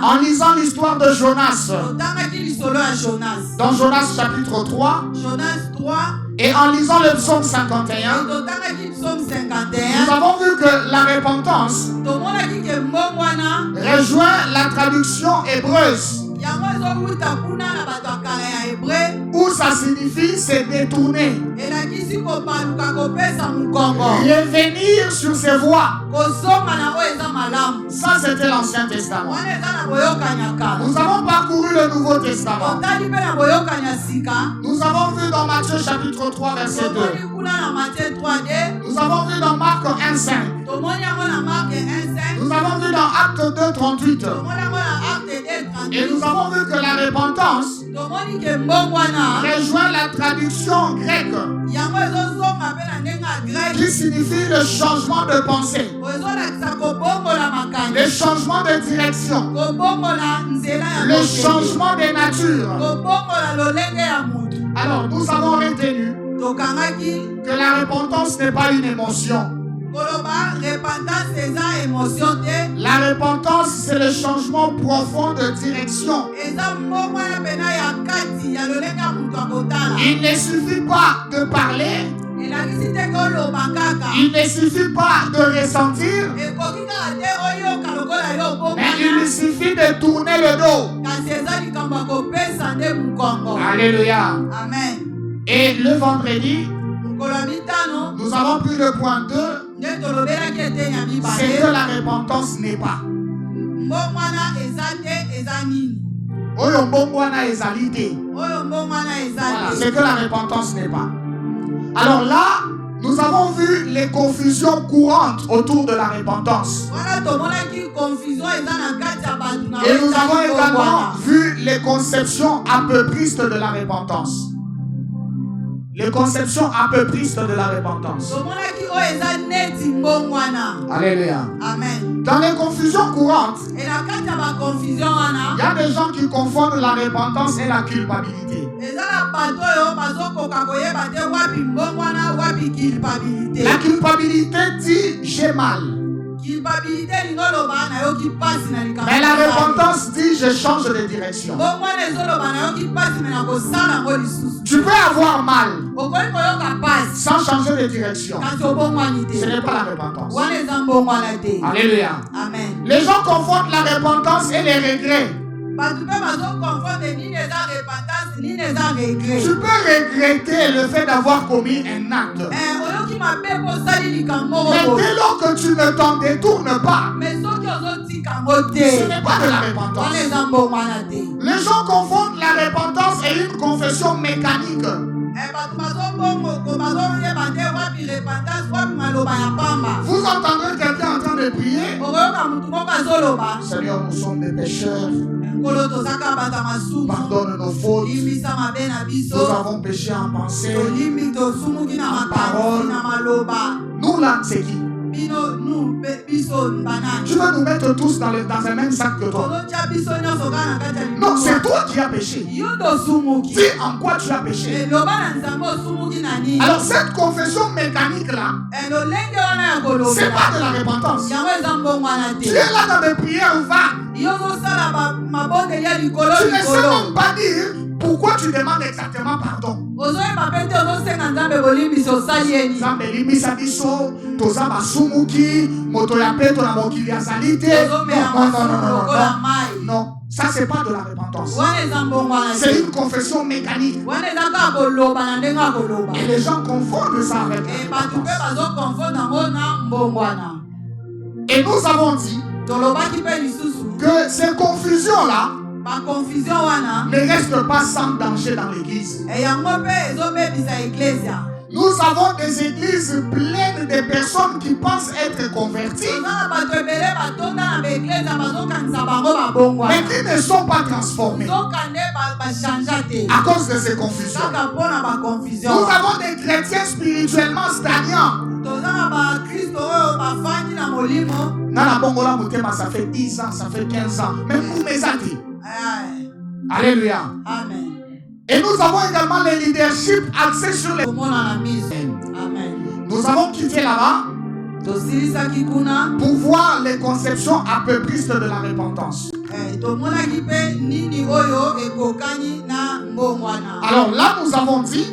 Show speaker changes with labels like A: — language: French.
A: en lisant l'histoire de Jonas. Dans Jonas chapitre 3. Et en lisant le psaume 51. Nous avons vu que la repentance rejoint la traduction hébreuse. Où ça signifie se détourner. Revenir sur ses voies. Ça c'était l'Ancien Testament. Nous avons parcouru le Nouveau Testament. Nous avons vu dans Matthieu chapitre 3 verset 2. Nous avons vu dans Marc 1:5. Nous avons vu dans Acte 2:38. Et nous avons vu que la repentance rejoint la traduction grecque qui signifie le changement de pensée, le changement de direction, le changement de nature. Alors nous avons retenu que la repentance n'est pas une émotion. La repentance, c'est le changement profond de direction. Il ne suffit pas de parler. Il ne suffit pas de ressentir. Mais il suffit de tourner le dos. Alléluia.
B: Amen.
A: Et le vendredi, nous avons pris le point 2. C'est que la repentance n'est pas. Voilà, c'est que la repentance n'est pas. Alors là, nous avons vu les confusions courantes autour de la repentance. Et nous avons également vu les conceptions apeuristes de la repentance. Les conceptions apeuristes de la repentance. Alléluia.
B: Amen.
A: Dans les confusions courantes, il y a des gens qui confondent la repentance et la culpabilité. La culpabilité dit j'ai mal. Mais la repentance dit je change de direction. Tu peux avoir mal sans changer de direction. Ce n'est pas la repentance. Alléluia.
B: Amen.
A: Les gens confondent la repentance et les regrets. Tu peux regretter le fait d'avoir commis un acte. Mais dès lors que tu ne t'en détournes pas, ce n'est pas de la repentance. Les gens confondent la repentance et une confession mécanique. Vous entendrez quelqu'un en train de prier. Seigneur, nous sommes des pécheurs. Pardonne nos fautes. Nous avons péché en pensée, en parole. Nous là, c'est qui? Tu veux nous mettre tous dans un même sac que toi? Non, c'est toi qui as péché. Dis en quoi tu as péché. Alors cette confession mécanique là, c'est pas de la repentance. Tu es là dans des prières vagues. Tu ne sais même pas dire pourquoi tu demandes exactement pardon. Non, ça c'est pas de la repentance. C'est une confession mécanique. Et les gens confondent ça avec la repentance. Et nous avons dit que ces confusions-là ne restent pas sans danger dans l'église. Nous avons des églises pleines de personnes qui pensent être converties, mais qui ne sont pas transformées à cause de ces confusions. Nous avons des chrétiens spirituellement stagnants. Nana Bongola Moutema, ça fait 10 ans, ça fait 15 ans. Même vous, mes amis. Alléluia.
B: Amen.
A: Et nous avons également le leadership axé sur les...
B: Amen.
A: Nous avons quitté là-bas pour voir les conceptions apeuristes de la repentance. Alors là, nous avons dit